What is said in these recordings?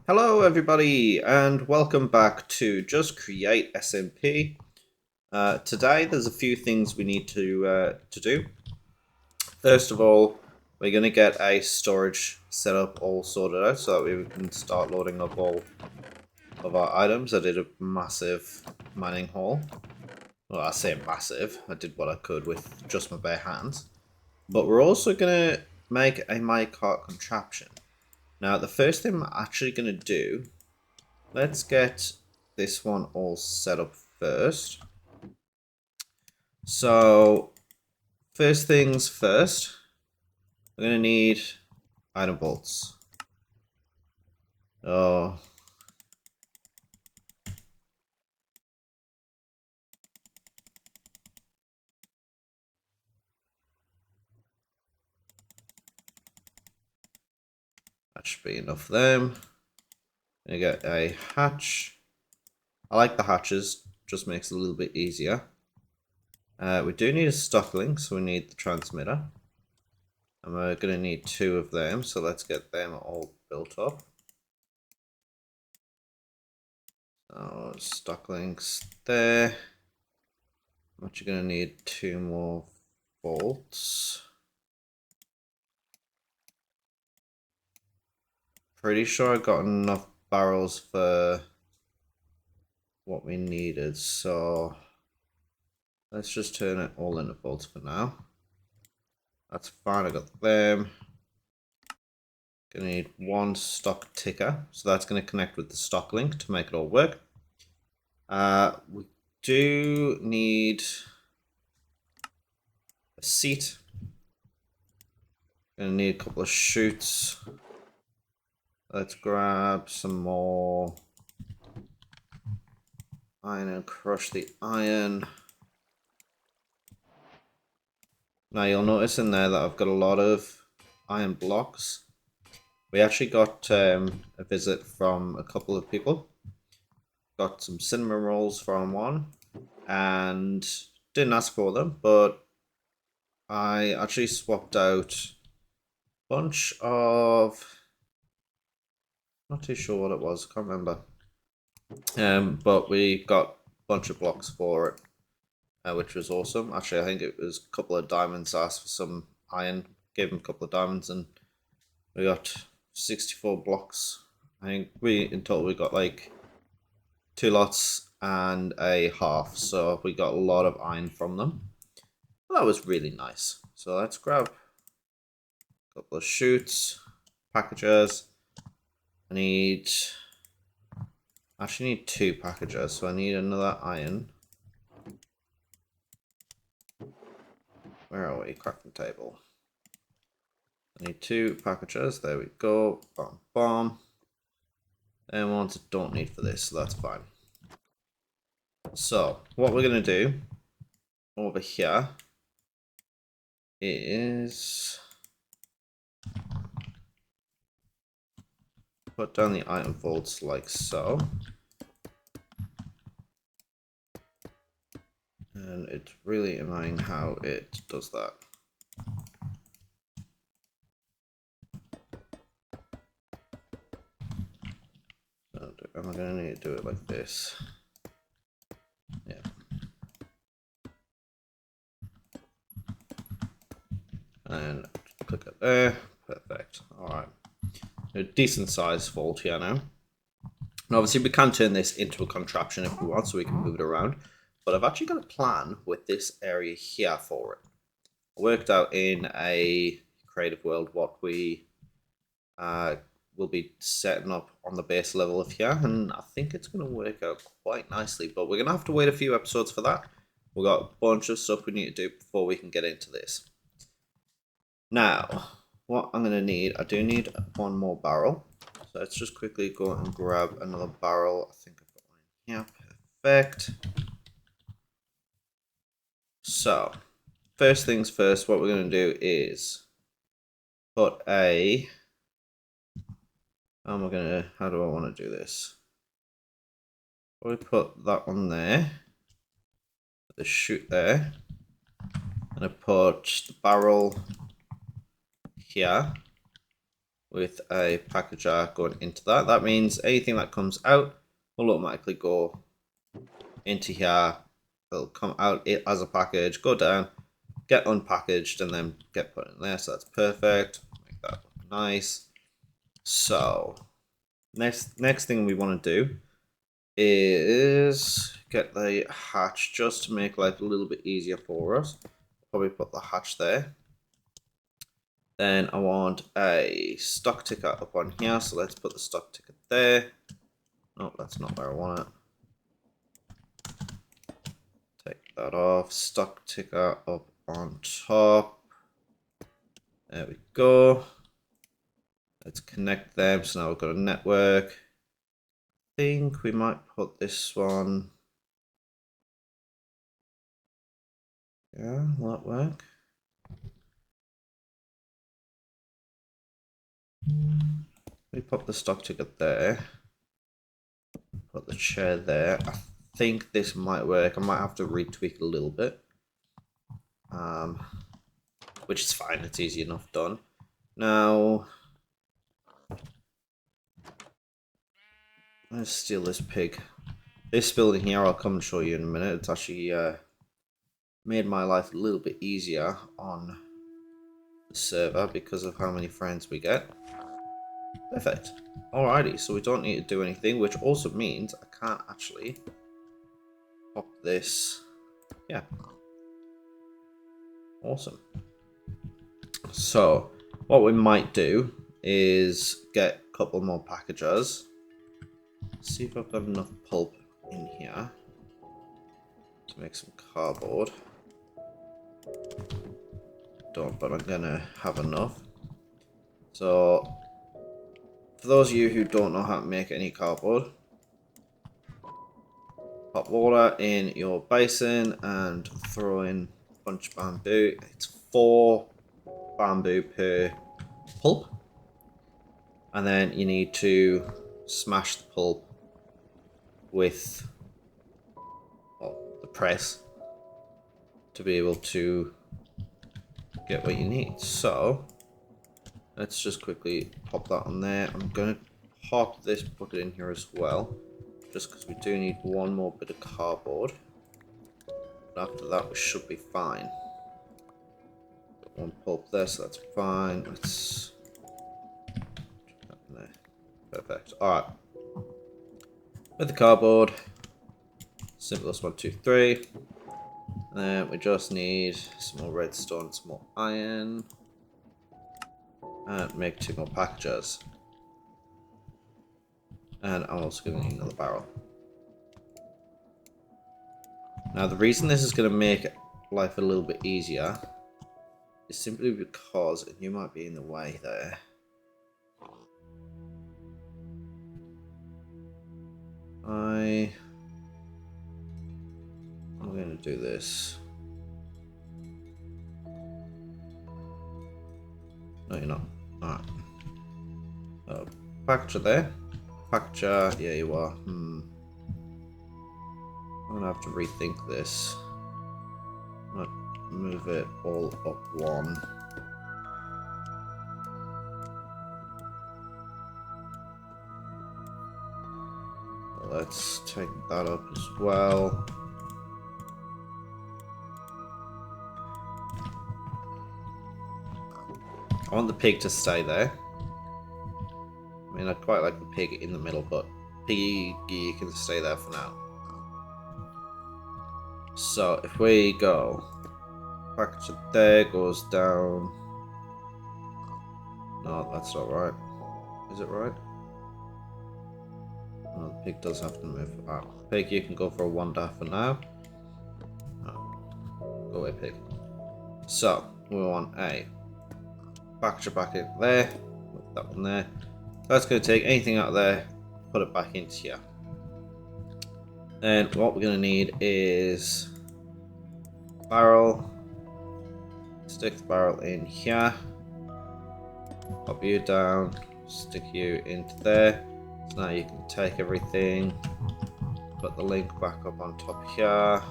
Hello everybody and welcome back to Just Create SMP. Today there's a few things we need to do. First of all, we're going to get a storage setup all sorted out so that we can start loading up all of our items. I did a massive mining haul. Well, I say massive, I did what I could with just my bare hands. But we're also going to make a minecart contraption. Now the first thing I'm actually going to do, let's get this one all set up first. So, first things first, we're going to need item bolts. Oh. That should be enough of them. Gonna get a hatch. I like the hatches, just makes it a little bit easier. We do need a stock link, so we need the transmitter. And we're going to need 2 of them, so let's get them all built up. So, stock links there. What you're going to need 2 more bolts. Pretty sure I got enough barrels for what we needed, so let's just turn it all into bolts for now. That's fine, I got them. Gonna need 1 stock ticker, so that's gonna connect with the stock link to make it all work. We do need a seat. Gonna need a couple of chutes. Let's grab some more iron and crush the iron. Now you'll notice in there that I've got a lot of iron blocks. We actually got a visit from a couple of people. Got some cinnamon rolls from one and didn't ask for them, but I actually swapped out a bunch of, not too sure what it was, can't remember. But we got a bunch of blocks for it, which was awesome. Actually, I think it was a couple of diamonds. Asked for some iron, gave him a couple of diamonds, and we got 64 blocks. I think in total we got like 2 lots and a half, so we got a lot of iron from them. Well, that was really nice. So let's grab a couple of chutes, packagers. I actually need 2 packagers, so I need another iron. Where are we? Crafting table. I need 2 packagers. There we go. Bomb, bomb. And ones I don't need for this, so that's fine. So, what we're going to do over here is put down the item vaults like so. And it's really annoying how it does that. So, am I going to need to do it like this? Yeah. And click it there. Perfect. Alright. A decent sized vault here now. And obviously we can turn this into a contraption if we want, so we can move it around. But I've actually got a plan with this area here for it. I worked out in a creative world what we will be setting up on the base level of here, and I think it's going to work out quite nicely. But we're going to have to wait a few episodes for that. We've got a bunch of stuff we need to do before we can get into this. Now, what I'm going to need, I do need 1 more barrel. So let's just quickly go and grab another barrel. I think I've got one here. Perfect. So, first things first, what we're going to do is put a... how do I want to do this? We put that one there. Put the chute there. And I put the barrel here. with a packager going into that. That means anything that comes out will automatically go into here. It'll come out as a package, go down, get unpackaged, and then get put in there. So that's perfect. Make that look nice. So next thing we want to do is get the hatch just to make life a little bit easier for us. Probably put the hatch there. Then I want a stock ticker up on here, so let's put the stock ticker there. No, that's not where I want it. Take that off. Stock ticker up on top. There we go. Let's connect them. So now we've got a network. I think we might put this one. Yeah, will that work? We pop the stock ticket there. Put the chair there. I think this might work. I might have to retweak a little bit. Which is fine. It's easy enough done. Now, let's steal this pig. This building here, I'll come and show you in a minute. It's actually made my life a little bit easier on the server because of how many friends we get. Perfect. Alrighty, so we don't need to do anything, which also means I can't actually pop this. Yeah. Awesome. So, what we might do is get a couple more packagers. See if I've got enough pulp in here to make some cardboard. Don't, but I'm gonna have enough. So, for those of you who don't know how to make any cardboard, pop water in your basin and throw in a bunch of bamboo. It's 4 bamboo per pulp. And then you need to smash the pulp with, well, the press to be able to get what you need. So let's just quickly pop that on there. I'm going to pop this bucket in here as well, just because we do need one more bit of cardboard. But after that, we should be fine. Got 1 pulp there, so that's fine. Let's chuck that in there. Perfect. Alright. With the cardboard, simplest 1, 2, 3. And then we just need some more redstone, some more iron. And make 2 more packages. And I'm also going to need another barrel. Now the reason this is going to make life a little bit easier is simply because, and you might be in the way there, I'm going to do this. No, you're not. Alright. Packager there. Packager, yeah, you are. I'm gonna have to rethink this. Might move it all up 1. Let's take that up as well. I want the pig to stay there. I mean, I quite like the pig in the middle, but piggy can stay there for now. So if we go, package there goes down. No, that's not right. Is it right? No, the pig does have to move. Alright, pig, you can go for a wander for now. Oh, go away, pig. So we want a packager back in there. Put that one there. That's going to take anything out of there, put it back into here. And what we're going to need is a barrel. Stick the barrel in here. Pop you down. Stick you into there. So now you can take everything. Put the link back up on top here.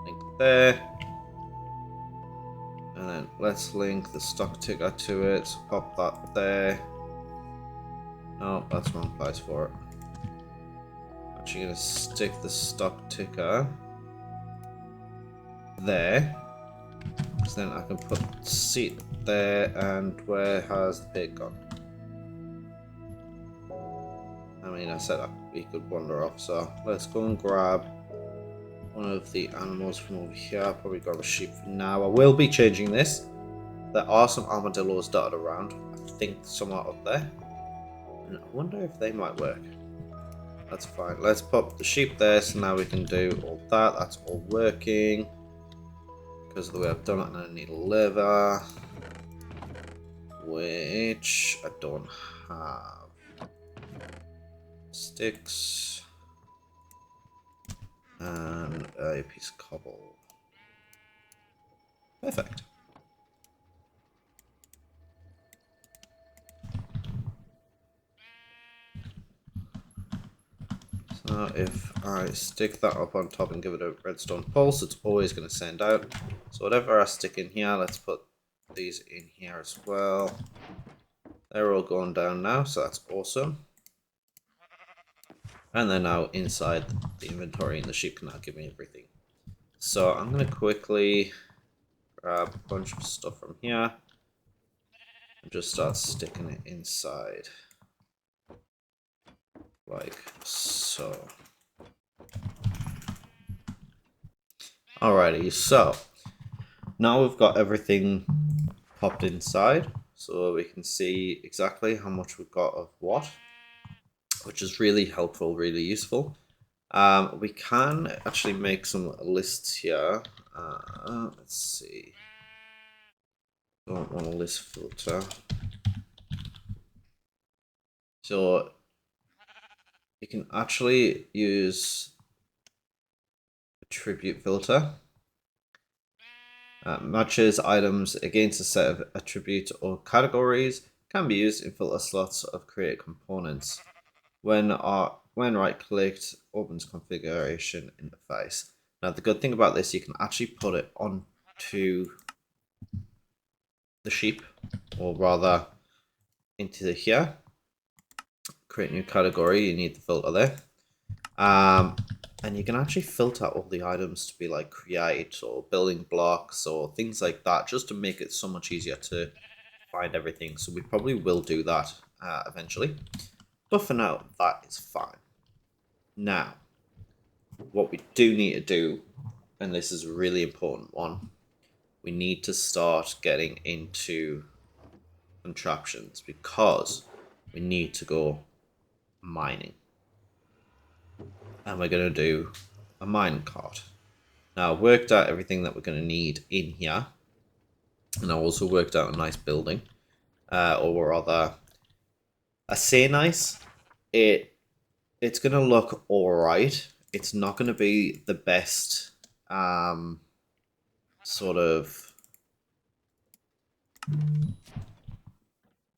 Link there. And then let's link the stock ticker to it. So pop that there. No, that's the wrong place for it. Actually gonna stick the stock ticker there. Because then I can put seat there, and where has the pig gone? I mean, I said we could wander off, so let's go and grab one of the animals from over here. Probably grab a sheep for now. I will be changing this. There are some armadillos dotted around. I think some are up there. And I wonder if they might work. That's fine. Let's pop the sheep there, so now we can do all that. That's all working. Because of the way I've done it, and I need leather. Which I don't have. Sticks. And a piece of cobble. Perfect. So if I stick that up on top and give it a redstone pulse, it's always going to send out. So whatever I stick in here, let's put these in here as well. They're all going down now, so that's awesome. And they're now inside the inventory, and the sheep can now give me everything. So I'm going to quickly grab a bunch of stuff from here and just start sticking it inside. Like so. Alrighty, so now we've got everything popped inside, so we can see exactly how much we've got of what, which is really helpful, really useful. We can actually make some lists here. Let's see. Don't want a list filter. So you can actually use attribute filter. Matches items against a set of attributes or categories, can be used in filter slots of create components. When right clicked, opens configuration interface. Now the good thing about this, you can actually put it onto the sheep, or rather into here. Create new category, you need the filter there. And you can actually filter all the items to be like create or building blocks or things like that, just to make it so much easier to find everything. So we probably will do that eventually. But for now, that is fine. Now, what we do need to do, and this is a really important one, we need to start getting into contraptions, because we need to go mining. And we're going to do a mine cart. Now, I've worked out everything that we're going to need in here. And I also worked out a nice building. Or rather, I say nice. It's going to look alright. It's not going to be the best sort of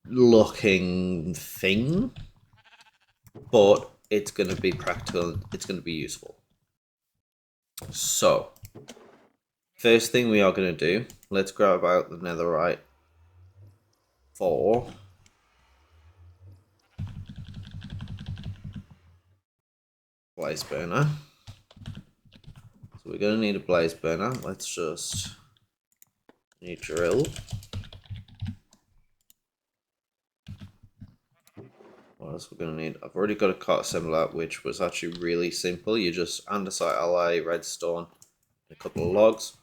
looking thing. But it's going to be practical. It's going to be useful. So, first thing we are going to do, let's grab out the netherite for blaze burner. So we're going to need a blaze burner. Let's just need drill. What else we're going to need? I've already got a cart assembler, which was actually really simple. You just andesite alloy, redstone, a couple of logs,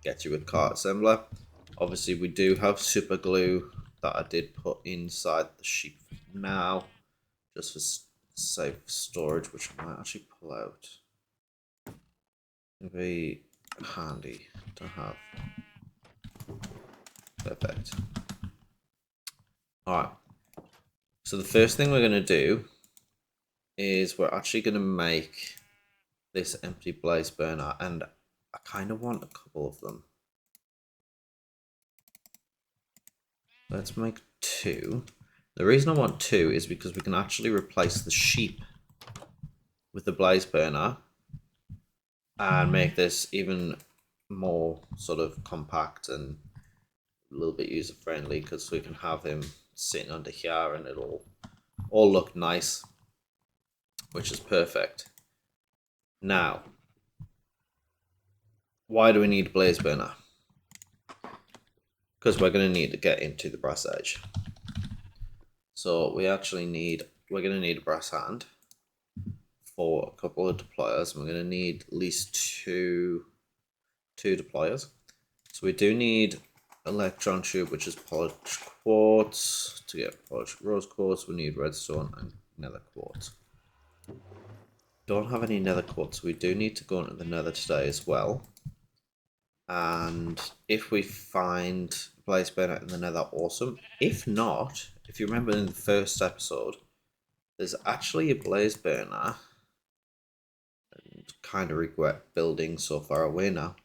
get you a cart assembler. Obviously, we do have super glue that I did put inside the sheep now, just for safe storage, which I might actually pull out. It'd be handy to have. Perfect. Alright. So the first thing we're going to do is we're actually going to make this empty blaze burner, and I kind of want a couple of them. Let's make 2. The reason I want 2 is because we can actually replace the sheep with the blaze burner and make this even more sort of compact and little bit user friendly because we can have him sitting under here and it'll all look nice, which is perfect. Now, why do we need a blaze burner? Because we're going to need to get into the brass edge. So we're going to need a brass hand for a couple of deployers. We're going to need at least two deployers. So we do need electron tube, which is polished quartz. To get polished rose quartz, we need redstone and nether quartz. Don't have any nether quartz. We do need to go into the nether today as well. And if we find blaze burner in the nether, awesome. If not, if you remember in the first episode, there's actually a blaze burner. And kind of regret building so far away now.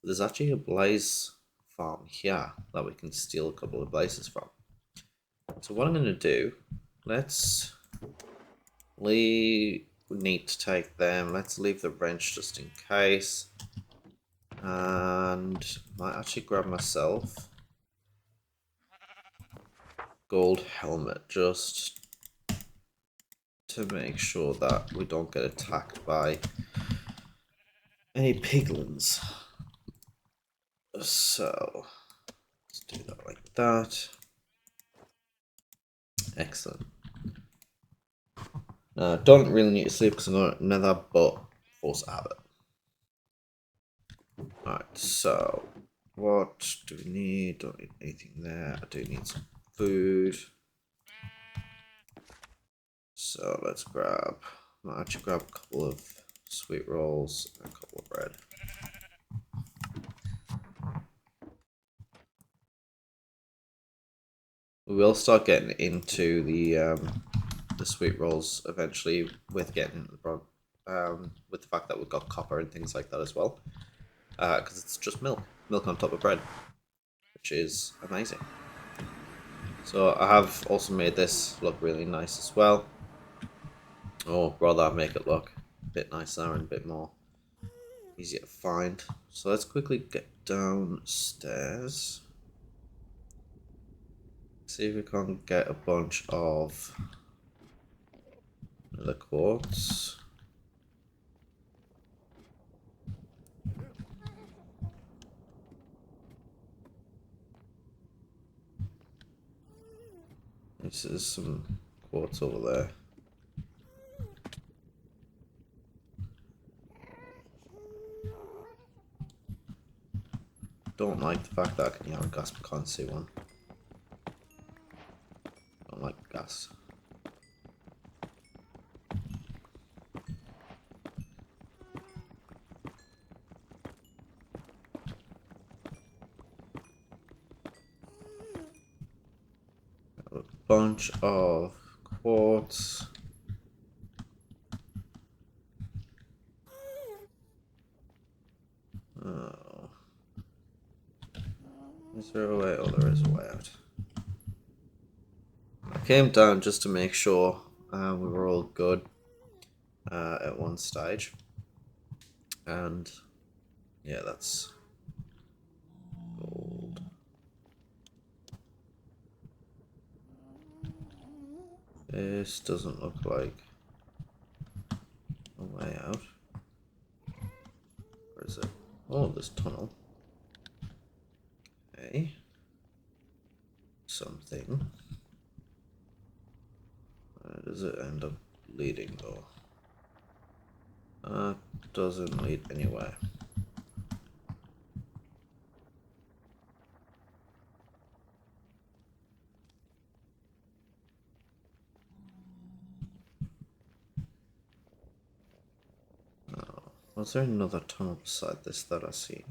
There's actually a blaze farm here that we can steal a couple of blazes from. So what I'm going to do, we need to take them. Let's leave the wrench just in case. And might actually grab myself gold helmet just to make sure that we don't get attacked by any piglins. So let's do that like that. Excellent. Don't really need to sleep because I'm going to nether, but force habit. Alright, so what do we need? Don't need anything there. I do need some food. So let's I'll actually grab a couple of sweet rolls and a couple of bread. We will start getting into the sweet rolls eventually with getting with the fact that we've got copper and things like that as well. Because it's just milk on top of bread, which is amazing. So I have also made this look really nice as well. Or rather make it look a bit nicer and a bit more easier to find. So let's quickly get downstairs. See if we can get a bunch of the quartz. This is some quartz over there. Don't like the fact that I can have a gas but can't see one. Don't like gas. A bunch of quartz. Oh. Is there a way? Oh, there is a way out. I came down just to make sure we were all good at one stage. And yeah, that's gold. This doesn't look like a way out. Where is it? Oh, this tunnel. Okay. Something. Where does it end up leading though? Doesn't lead anywhere. Oh, was there another tunnel beside this that I see?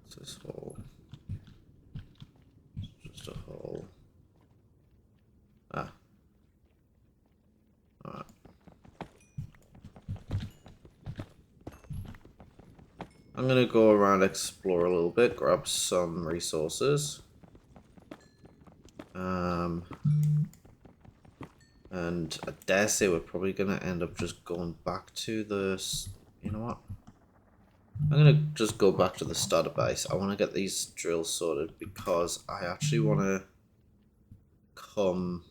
What's this hole? It's just a hole. Ah. Alright. I'm gonna go around, explore a little bit, grab some resources. And I dare say we're probably going to end up just going back to the... You know what? I'm going to just go back to the starter base. I want to get these drills sorted because I actually want to come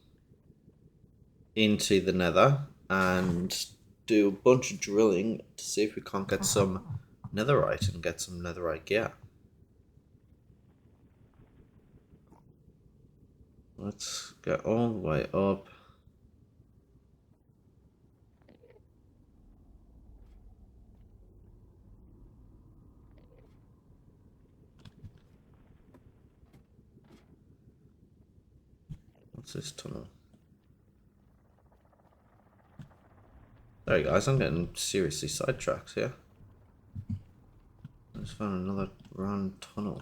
into the Nether and do a bunch of drilling to see if we can't get some netherite and get some netherite gear. Let's get all the way up. What's this tunnel? There you guys, I'm getting seriously sidetracked here. I just found another round tunnel.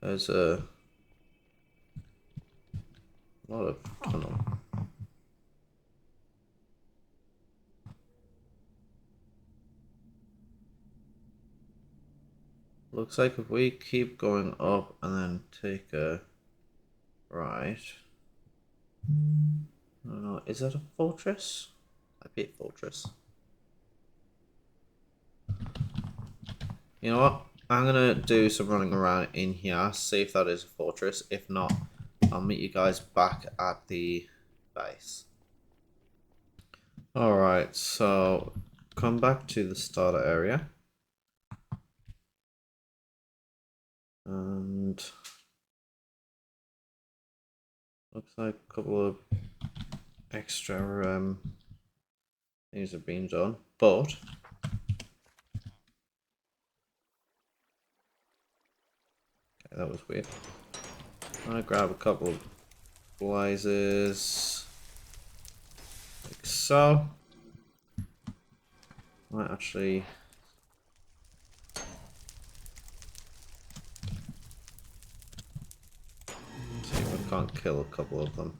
There's a lot of tunnel. Looks like if we keep going up and then take a right. I don't know, is that a fortress? Might be a fortress. You know what? I'm gonna do some running around in here, see if that is a fortress. If not, I'll meet you guys back at the base. Alright, so come back to the starter area. And looks like a couple of extra things have been done, but okay, that was weird. I'm gonna grab a couple of blazes like so. Might actually see if I can't kill a couple of them.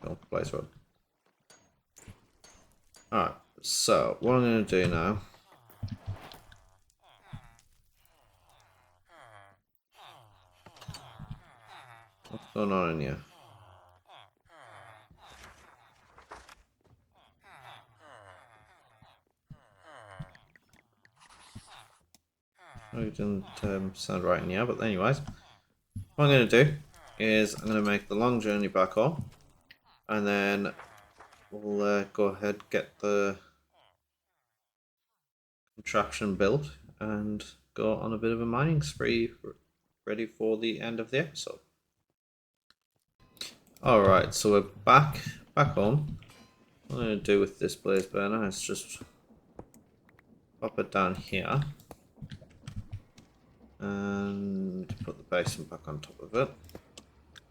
Oh, blaze rod. Alright, so what I'm gonna do now. What's going on in here? Oh, it didn't sound right in here, but anyways. What I'm going to do is I'm going to make the long journey back home. And then we'll go ahead and get the contraption built and go on a bit of a mining spree ready for the end of the episode. Alright, so we're back home. What I'm going to do with this blaze burner is just pop it down here. And put the basin back on top of it.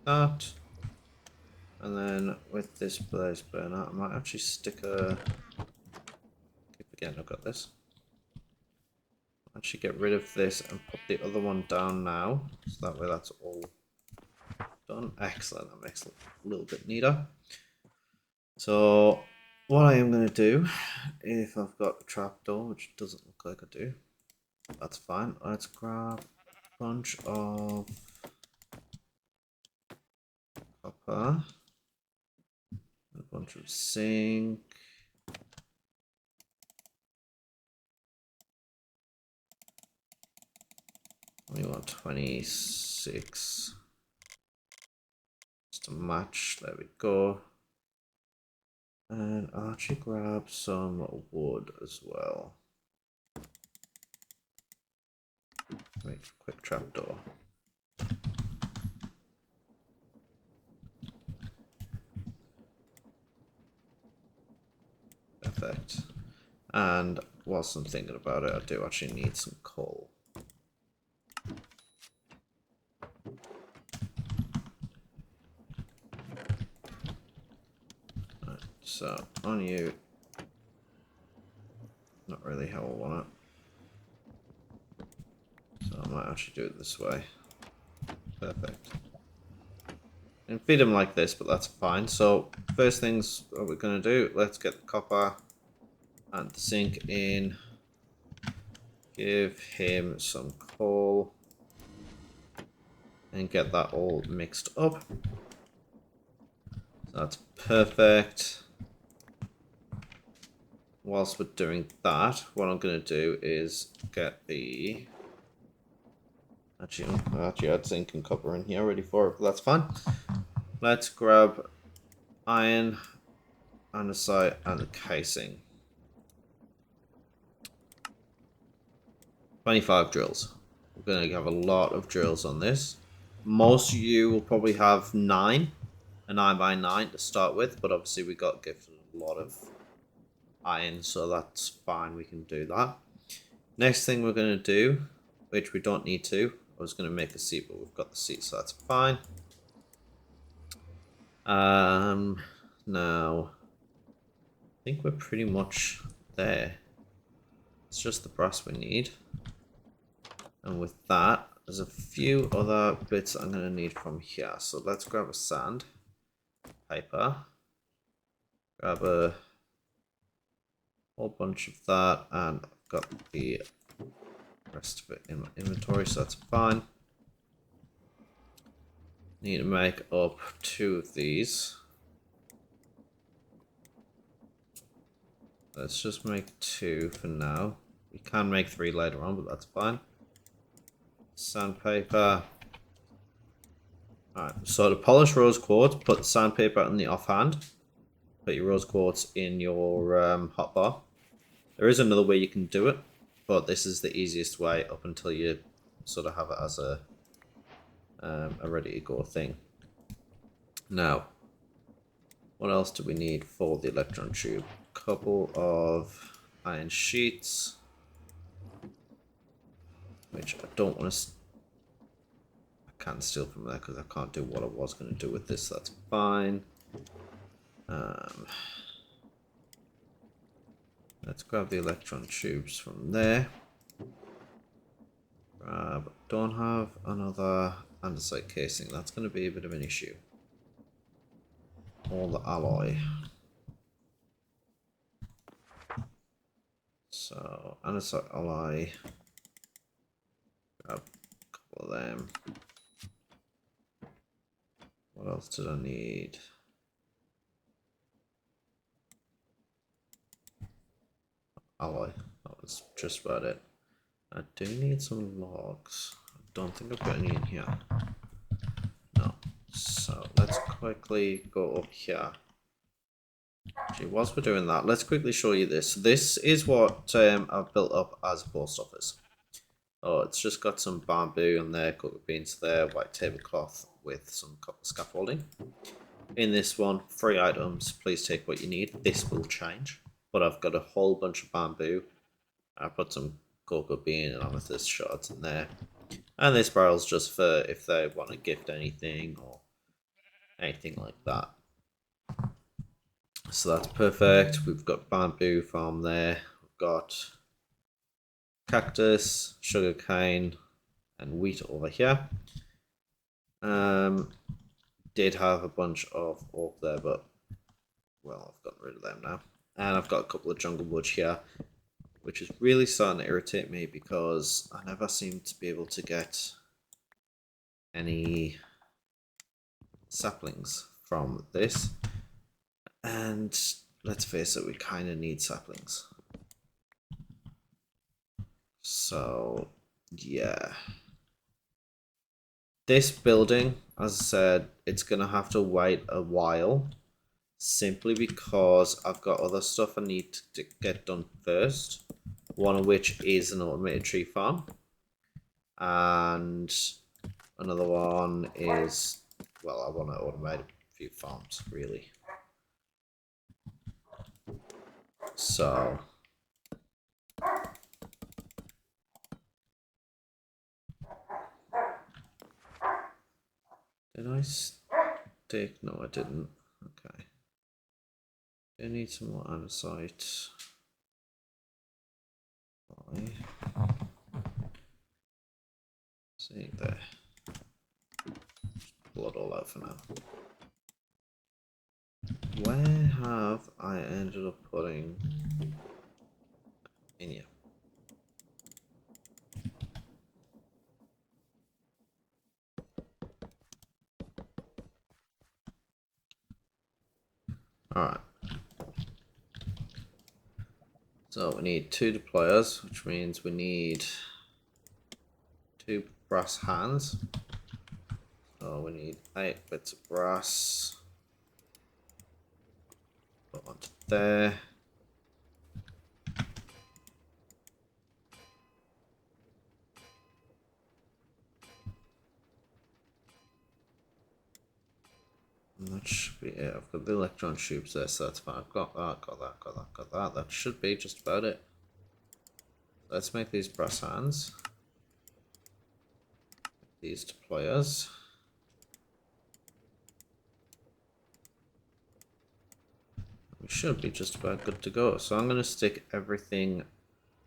That. And then with this blaze burner, I might actually stick a... Again, I've got this. Actually get rid of this and put the other one down now. So that way that's all done. Excellent, that makes it a little bit neater. So what I am going to do, if I've got a trapdoor, which doesn't look like I do, that's fine. Let's grab a bunch of copper, a bunch of zinc, we want 26 just to match. There we go. And I'll actually grab some wood as well. Make a quick trapdoor. Perfect. And whilst I'm thinking about it, I do actually need some coal. Right, so on you, not really how I want it. So I might actually do it this way. Perfect. And feed him like this, but that's fine. So first things what we're gonna do, let's get the copper and the zinc in. Give him some coal and get that all mixed up. So that's perfect. Whilst we're doing that, what I'm gonna do is get the Actually, I had zinc and copper in here ready for it, but that's fine. Let's grab iron, andesite, and the casing. 25 drills. We're going to have a lot of drills on this. Most of you will probably have 9, a 9x9 to start with, but obviously we got gifted a lot of iron, so that's fine, we can do that. Next thing we're going to do, which we don't need to, I was going to make a seat, but we've got the seat, so that's fine. Now, I think we're pretty much there. It's just the brass we need. And with that, there's a few other bits I'm going to need from here. So let's grab a sand, paper, grab a whole bunch of that, and I've got the rest of it in my inventory, so that's fine. Need to make up 2 of these. Let's just make 2 for now. We can make 3 later on, but that's fine. Sandpaper. Alright, so to polish rose quartz, put sandpaper in the offhand. Put your rose quartz in your hotbar. There is another way you can do it, but this is the easiest way up until you sort of have it as a ready to go thing. Now, what else do we need for the electron tube? Couple of iron sheets, which I don't want to. I can't steal from there because I can't do what I was going to do with this. So that's fine. Let's grab the electron tubes from there. Don't have another andesite casing. That's going to be a bit of an issue. All the alloy. So andesite alloy. Grab a couple of them. What else did I need? Alloy. That was just about it. I do need some logs. I don't think I've got any in here. No. So let's quickly go up here. Actually, whilst we're doing that, let's quickly show you this. This is what I've built up as a post office. Oh, it's just got some bamboo in there, cocoa beans there, white tablecloth with some copper scaffolding. In this one, 3 items. Please take what you need. This will change, but I've got a whole bunch of bamboo. I put some cocoa bean and amethyst shards in there. And this barrel's just for if they want to gift anything or anything like that. So that's perfect. We've got bamboo farm there. We've got cactus, sugarcane, and wheat over here. Did have a bunch of oak there, but well, I've gotten rid of them now. And I've got a couple of jungle wood here, which is really starting to irritate me because I never seem to be able to get any saplings from this. And let's face it, we kind of need saplings. So, yeah. This building, as I said, it's going to have to wait a while. Simply because I've got other stuff I need to get done first. One of which is an automated tree farm. And another one is, well, I want to automate a few farms, really. So, did I stick? No, I didn't. Okay. I need some more andesite. See there. pull it all out for now. Where have I ended up putting in here? Alright. So we need 2 deployers, which means we need 2 brass hands. So we need 8 bits of brass. Put onto there. And that should be it. I've got the electron tubes there, so that's fine. I've got that, got that, got that, got that. That should be just about it. Let's make these brass hands. These deployers. We should be just about good to go. So I'm going to stick everything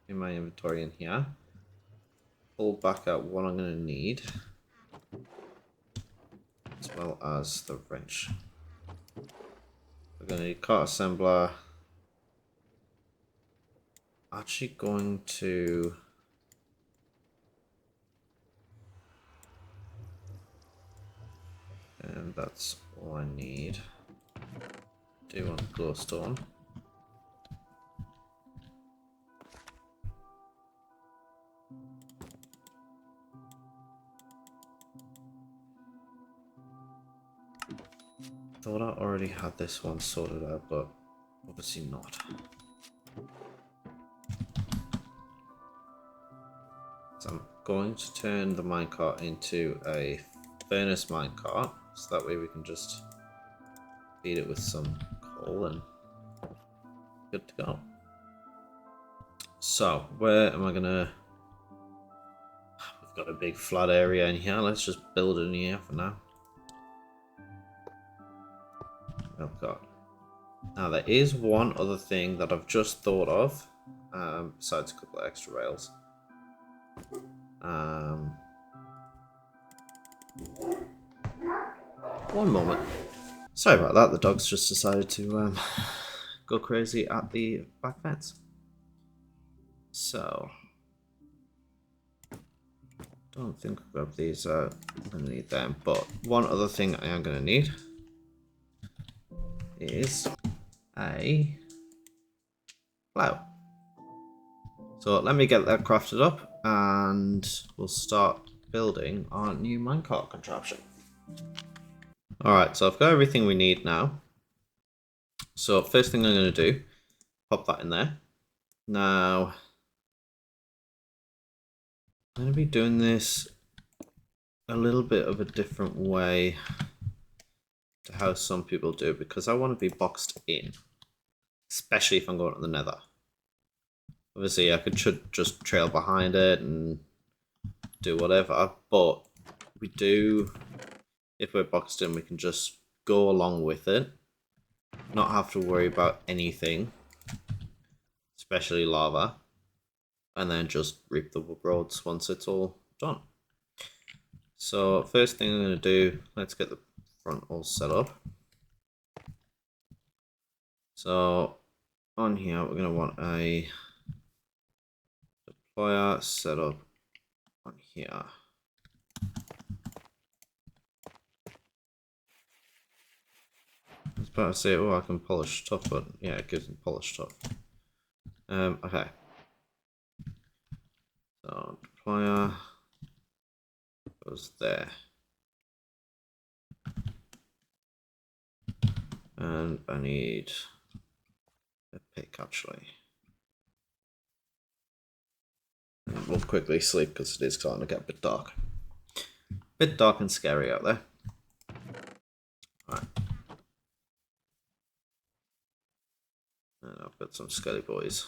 in my inventory in here. Pull back out what I'm going to need. As well as the wrench. We're going to need cart assembler. Actually going to... And that's all I need. Do want glowstone. Thought I already had this one sorted out, but obviously not. So I'm going to turn the minecart into a furnace minecart, so that way we can just feed it with some coal and good to go. So where am I gonna... We've got a big flat area in here, let's just build it in here for now. Oh god. Now there is one other thing that I've just thought of, besides a couple of extra rails. One moment. Sorry about that, the dogs just decided to go crazy at the back fence. So, don't think I'll grab these out. I'm going to need them, but one other thing I am going to need is a plow. So let me get that crafted up and we'll start building our new minecart contraption. Alright, so I've got everything we need now. So first thing I'm going to do, pop that in there. Now, I'm going to be doing this a little bit of a different way to how some people do it because I want to be boxed in, especially if I'm going to the Nether. Obviously, I could just trail behind it and do whatever, but we do, if we're boxed in, we can just go along with it, not have to worry about anything, especially lava, and then just reap the roads once it's all done. So first thing I'm going to do, let's get the front all set up. So on here, we're going to want a deployer set up on here. I was about to say, oh, I can polish stuff, but yeah, it gives me polished stuff. Okay. So deployer goes there. And I need a pick actually. And we'll quickly sleep because it is starting to get a bit dark. Bit dark and scary out there. Alright. And I've got some skelly boys.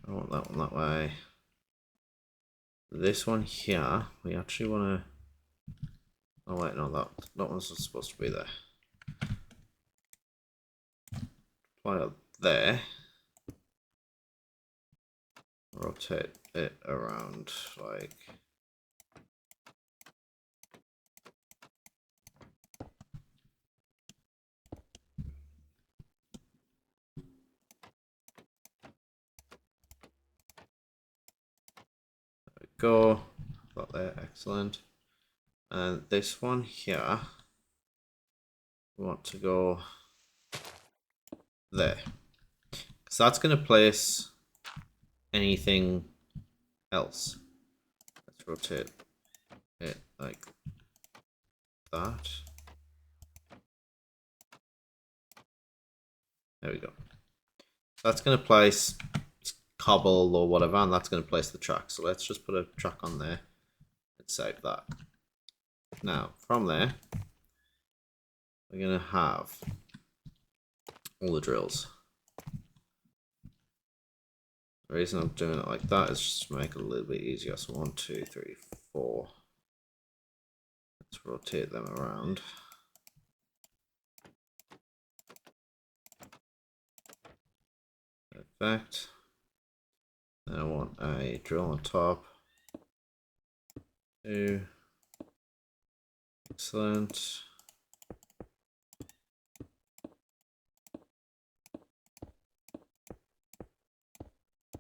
I want that one that way. This one here, we actually want to... Oh wait, no, that one's supposed to be there. Apply there. Rotate it around like go. Got there, excellent. And this one here, we want to go there. So that's going to place anything else. Let's rotate it like that. There we go. That's going to place cobble or whatever, and that's going to place the track. So let's just put a track on there and save that. Now, from there, we're going to have all the drills. The reason I'm doing it like that is just to make it a little bit easier. So 1, 2, 3, 4. Let's rotate them around. Perfect. Then I want a drill on top. 2. Excellent.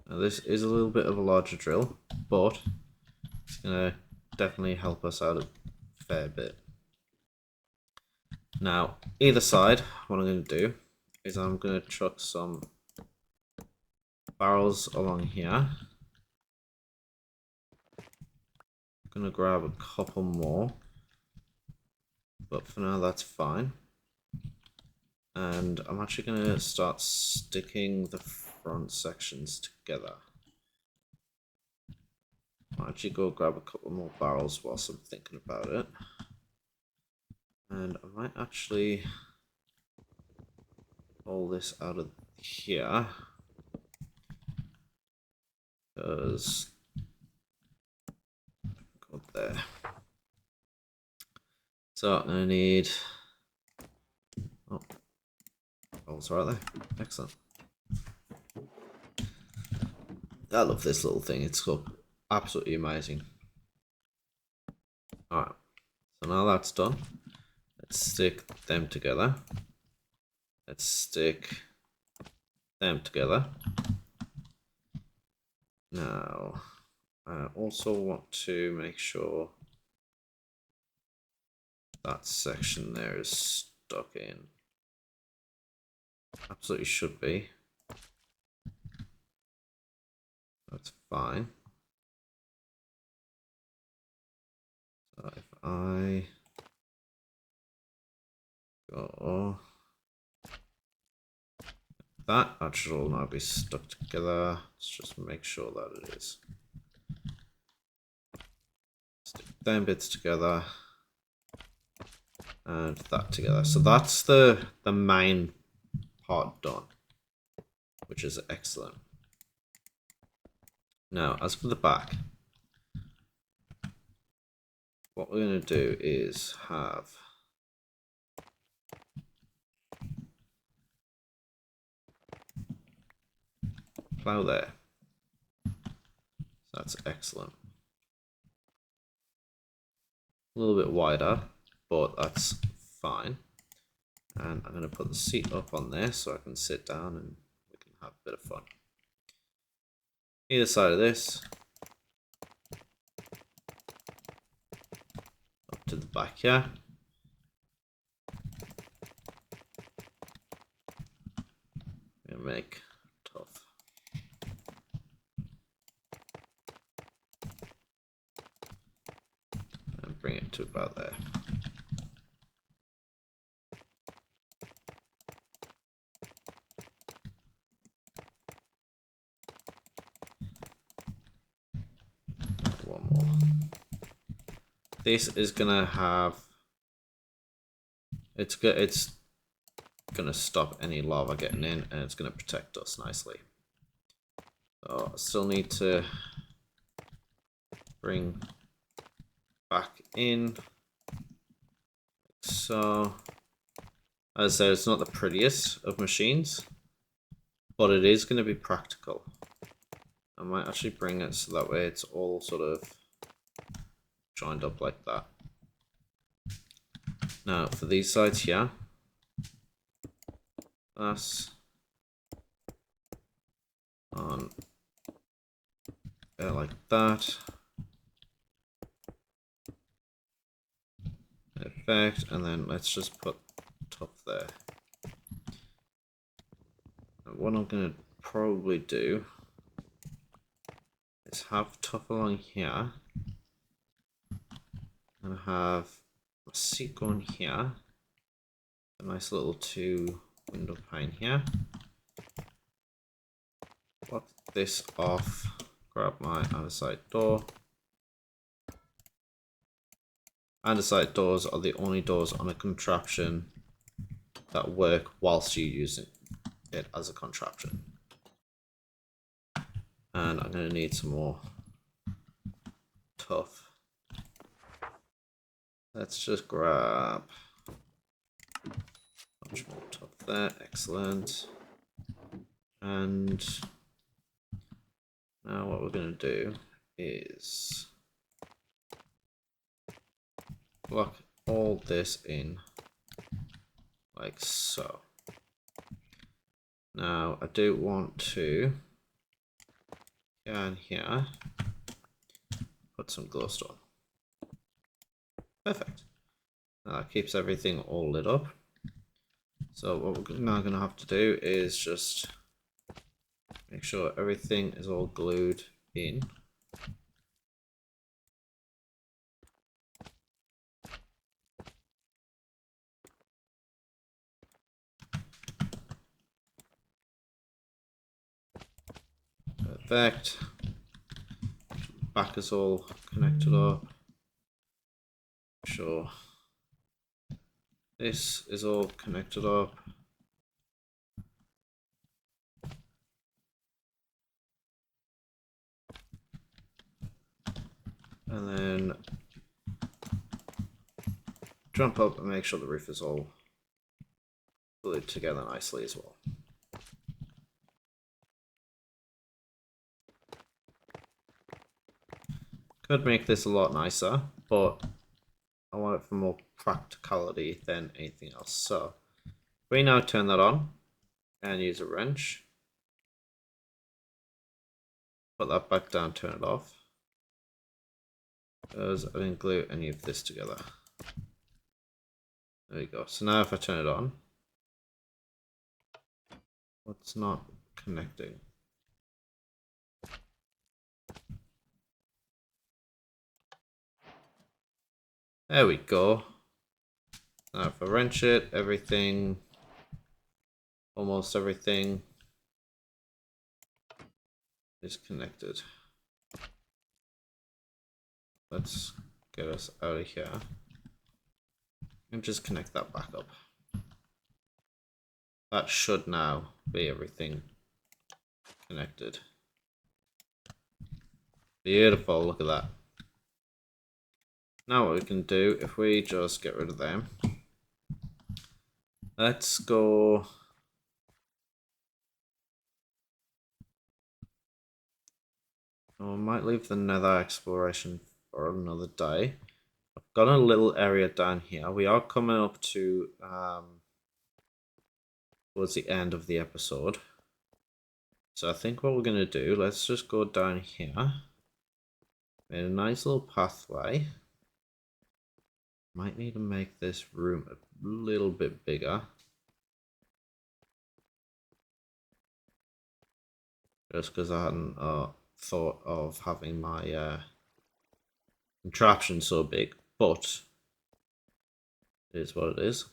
Now this is a little bit of a larger drill, but it's going to definitely help us out a fair bit. Now, either side, what I'm going to do is I'm going to chuck some barrels along here. I'm going to grab a couple more, but for now that's fine. And I'm actually going to start sticking the front sections together. I'll actually go grab a couple more barrels whilst I'm thinking about it. And I might actually pull this out of here, because go there. So I'm gonna need barrels right there. Excellent. I love this little thing. It's so absolutely amazing. Alright, so now that's done, let's stick them together. Let's stick them together. Now, I also want to make sure that section there is stuck in. Absolutely should be. That's fine. So if I go that should all now be stuck together. Let's just make sure that it is. Stick them bits together and that together. So that's the main part done, which is excellent. Now, as for the back, what we're going to do is have plow there. So that's excellent. A little bit wider, but that's fine. And I'm going to put the seat up on there so I can sit down and we can have a bit of fun. Either side of this, up to the back here. I'm going to make tough. And bring it to about there. One more. This is gonna have, it's gonna stop any lava getting in, and it's gonna protect us nicely. So I still need to bring back in. So, as I said, it's not the prettiest of machines, but it is going to be practical. I might actually bring it so that way it's all sort of joined up like that. Now for these sides here, that's on there like that. Perfect, and then let's just put top there. And what I'm going to probably do is have top along here and have a seat going here, a nice little 2 window pane here. Lock this off, grab my underside door. Underside doors are the only doors on a contraption that work whilst you're using it as a contraption. And I'm going to need some more tough. Let's just grab much more tough there. Excellent. And now what we're going to do is lock all this in like so. Now I do want to here put some glowstone. Perfect. Now that keeps everything all lit up. So what we're now going to have to do is just make sure everything is all glued in. Perfect. Back is all connected up. Sure. This is all connected up. And then jump up and make sure the roof is all glued together nicely as well. Could make this a lot nicer, but I want it for more practicality than anything else. So we now turn that on and use a wrench. Put that back down, turn it off. Because I didn't glue any of this together. There we go. So now if I turn it on, what's not connecting? There we go. Now if I wrench it, everything, almost everything is connected. Let's get us out of here and just connect that back up. That should now be everything connected. Beautiful, look at that. Now what we can do, if we just get rid of them, let's go. I might leave the Nether exploration for another day. I've got a little area down here. We are coming up to towards the end of the episode. So I think what we're going to do, let's just go down here. Made a nice little pathway. Might need to make this room a little bit bigger. Just because I hadn't thought of having my contraption so big, but it is what it is.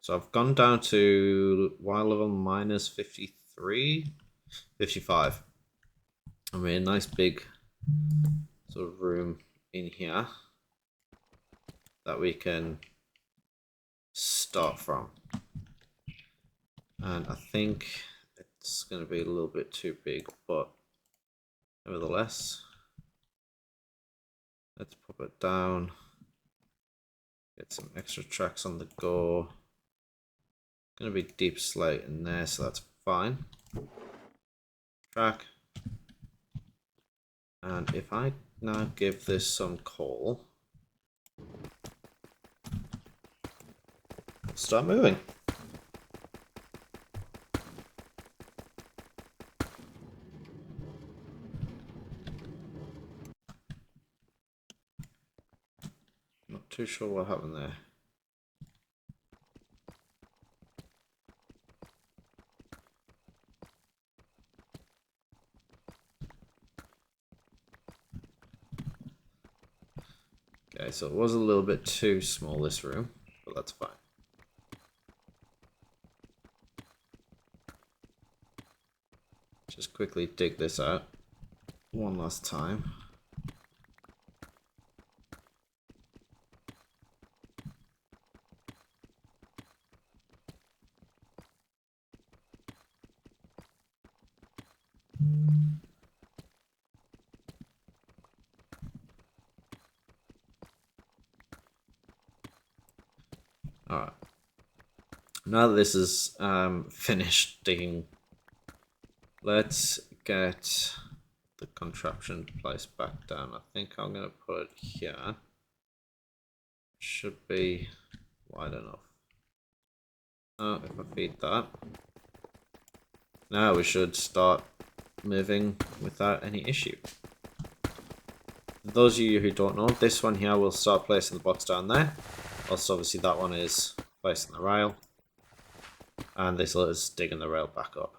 So I've gone down to Y level minus 53, 55. I made a nice big sort of room in here that we can start from. And I think it's going to be a little bit too big, but nevertheless, let's pop it down. Get some extra tracks on the go. Going to be deep slate in there, so that's fine. track. And if I now give this some coal, start moving. Not too sure what happened there. Okay, so it was a little bit too small, this room, but that's fine. Just quickly dig this out one last time. Alright. Now that this is finished digging, let's get the contraption placed back down. I think I'm going to put it here. Should be wide enough. Oh, if I feed that. Now we should start moving without any issue. For those of you who don't know, this one here will start placing the box down there. Also, obviously that one is placing the rail. And this is digging the rail back up.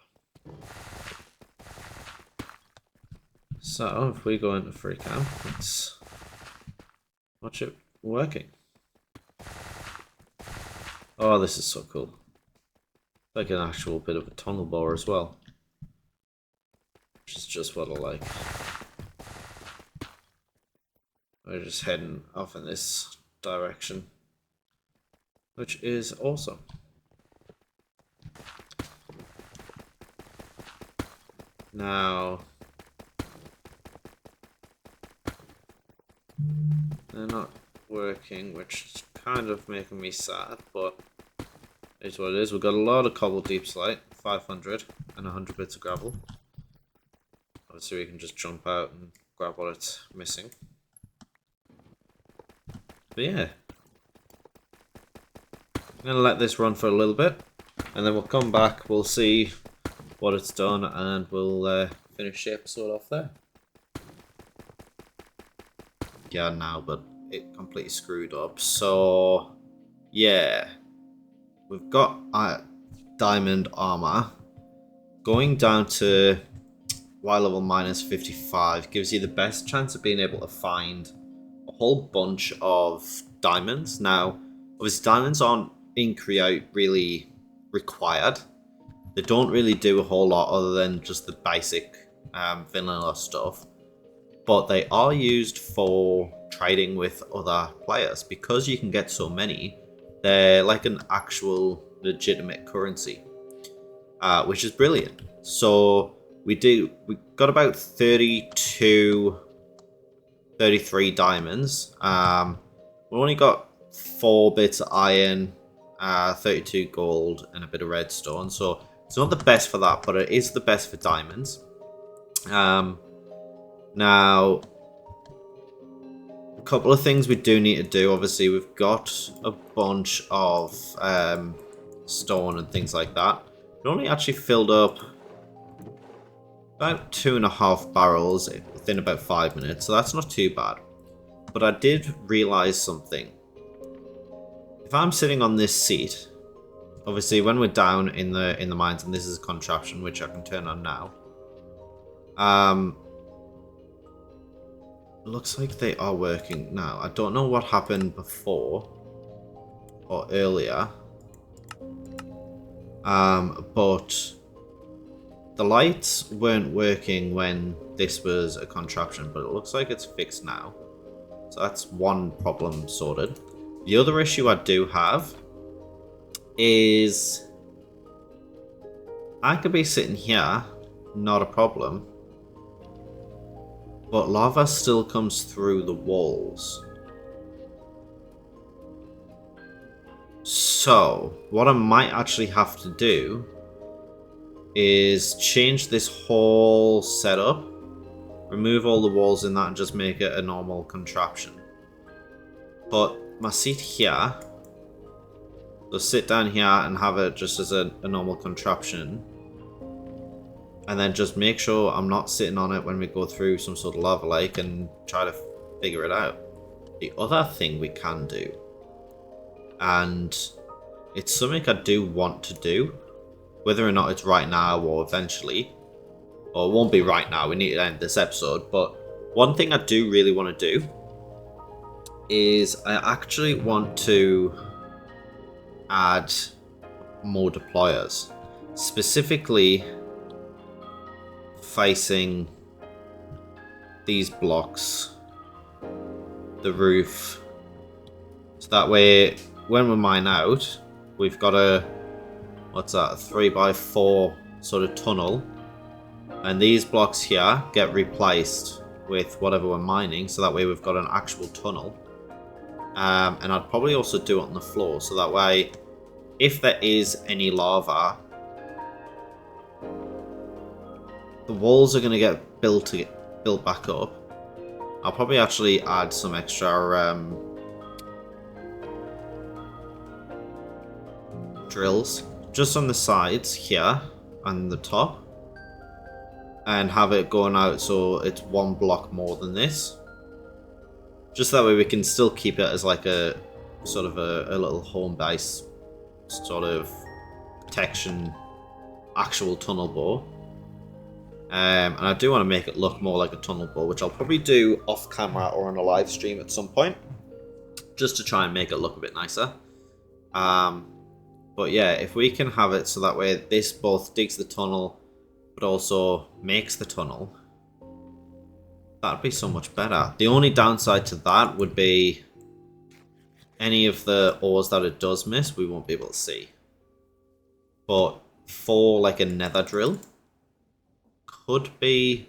So, if we go into free cam, let's watch it working. Oh, this is so cool. Like an actual bit of a tunnel bore as well. Which is just what I like. We're just heading off in this direction. Which is awesome. Now, they're not working, which is kind of making me sad, but it's what it is. We've got a lot of cobble deep slate, 500 and 100 bits of gravel. Obviously we can just jump out and grab what it's missing. But yeah. I'm going to let this run for a little bit, and then we'll come back, we'll see what it's done, and we'll finish the episode off there. Yeah, now, but it completely screwed up. So, yeah. We've got diamond armor. Going down to Y level minus 55 gives you the best chance of being able to find a whole bunch of diamonds. Now, obviously diamonds aren't in Create really required. They don't really do a whole lot other than just the basic vanilla stuff. But they are used for trading with other players. Because you can get so many, they're like an actual legitimate currency. Which is brilliant. So we got about 32, 33 diamonds. We only got 4 bits of iron, 32 gold, and a bit of redstone. So it's not the best for that, but it is the best for diamonds. Now, a couple of things we do need to do. Obviously, we've got a bunch of stone and things like that. We only actually filled up about 2.5 barrels within about 5 minutes, so that's not too bad. But I did realize something. If I'm sitting on this seat, obviously when we're down in the mines, and this is a contraption which I can turn on now, looks like they are working now. I don't know what happened before or earlier, but the lights weren't working when this was a contraption, but it looks like it's fixed now. So that's one problem sorted. The other issue I do have is I could be sitting here, not a problem, but lava still comes through the walls. So, what I might actually have to do is change this whole setup, remove all the walls in that and just make it a normal contraption. Put my seat here, so sit down here and have it just as a normal contraption. And then just make sure I'm not sitting on it when we go through some sort of lava lake and try to figure it out. The other thing we can do, and it's something I do want to do, whether or not it's right now or eventually, or it won't be right now, we need to end this episode, but one thing I do really want to do is I actually want to add more deployers, specifically facing these blocks, the roof, so that way when we mine out, we've got a, what's that, a 3x4 sort of tunnel, and these blocks here get replaced with whatever we're mining, so that way we've got an actual tunnel. And I'd probably also do it on the floor, so that way if there is any lava, the walls are going to get built back up. I'll probably actually add some extra drills just on the sides here and the top, and have it going out so it's one block more than this. Just that way we can still keep it as like a sort of a little home base sort of protection, actual tunnel bore. And I do want to make it look more like a tunnel bore, which I'll probably do off camera or on a live stream at some point, just to try and make it look a bit nicer. But yeah, if we can have it so that way this both digs the tunnel but also makes the tunnel, that'd be so much better. The only downside to that would be any of the ores that it does miss, we won't be able to see. But for like a nether drill, could be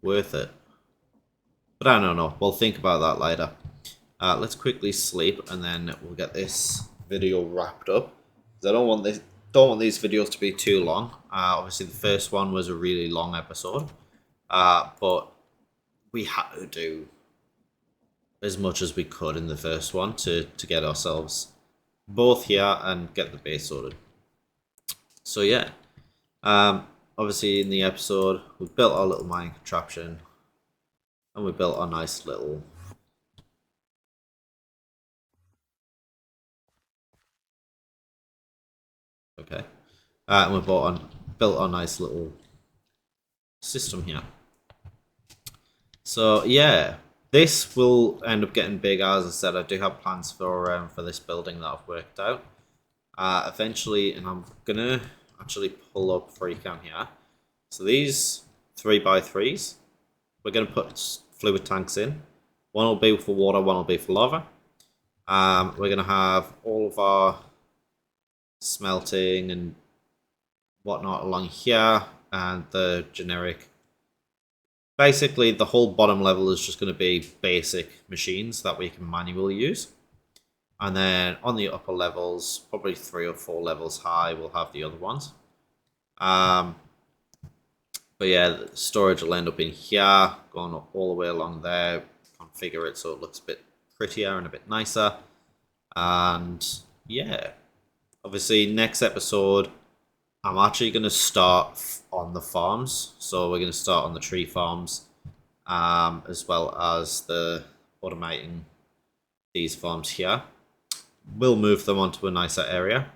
worth it. But I don't know. We'll think about that later. Let's quickly sleep and then we'll get this video wrapped up. I don't want these videos to be too long. Obviously, the first one was a really long episode, but we had to do as much as we could in the first one to get ourselves both here and get the base sorted. So yeah, obviously in the episode we built our little mining contraption and we built our nice little and we built our nice little system here. So yeah, this will end up getting big. As I said, I do have plans for this building that I've worked out eventually, and I'm gonna actually pull up free cam here. So these 3x3s, we're gonna put fluid tanks in. One will be for water, one will be for lava. We're gonna have all of our smelting and whatnot along here, and the generic, basically the whole bottom level is just going to be basic machines that we can manually use, and then on the upper levels, probably 3 or 4 levels high, we'll have the other ones. But yeah, the storage will end up in here, going all the way along there, configure it so it looks a bit prettier and a bit nicer. And yeah, obviously next episode I'm actually going to start on the farms, so we're going to start on the tree farms, as well as the automating these farms here. We'll move them onto a nicer area,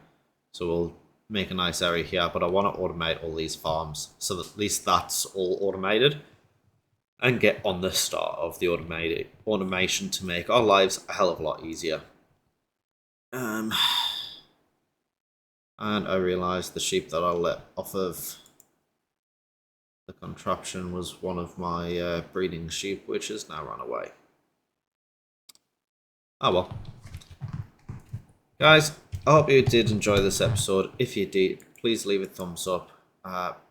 so we'll make a nice area here, but I want to automate all these farms so that at least that's all automated and get on the start of the automation to make our lives a hell of a lot easier. And I realised the sheep that I let off of the contraption was one of my breeding sheep, which has now run away. Oh well. Guys, I hope you did enjoy this episode. If you did, please leave a thumbs up.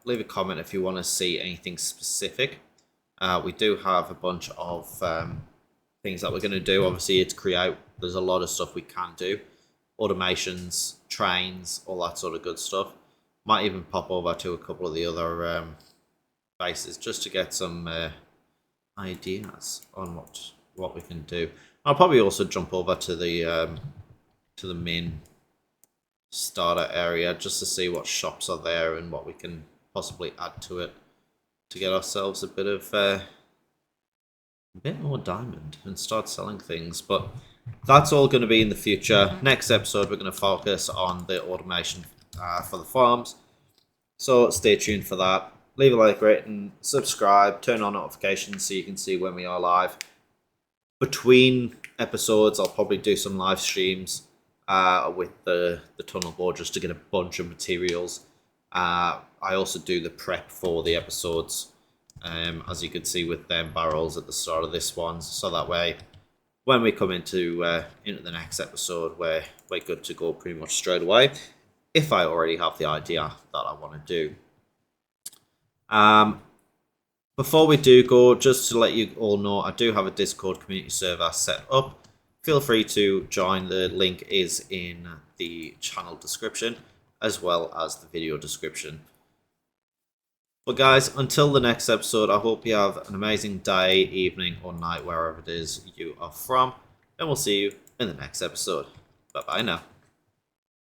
Leave a comment if you want to see anything specific. We do have a bunch of things that we're going to do. Obviously, it's create. There's a lot of stuff we can do. Automations, trains, all that sort of good stuff. Might even pop over to a couple of the other bases just to get some ideas on what we can do. I'll probably also jump over to the main starter area just to see what shops are there and what we can possibly add to it to get ourselves a bit more diamond and start selling things. But that's all going to be in the future. Next episode, we're going to focus on the automation for the farms. So stay tuned for that. Leave a like, rate, and subscribe. Turn on notifications so you can see when we are live. Between episodes, I'll probably do some live streams with the tunnel board just to get a bunch of materials. I also do the prep for the episodes, as you can see with them barrels at the start of this one, so that way when we come into the next episode, we're good to go pretty much straight away, if I already have the idea that I want to do. Before we do go, just to let you all know, I do have a Discord community server set up. Feel free to join. The link is in the channel description as well as the video description. But guys, until the next episode, I hope you have an amazing day, evening, or night, wherever it is you are from. And we'll see you in the next episode. Bye bye now.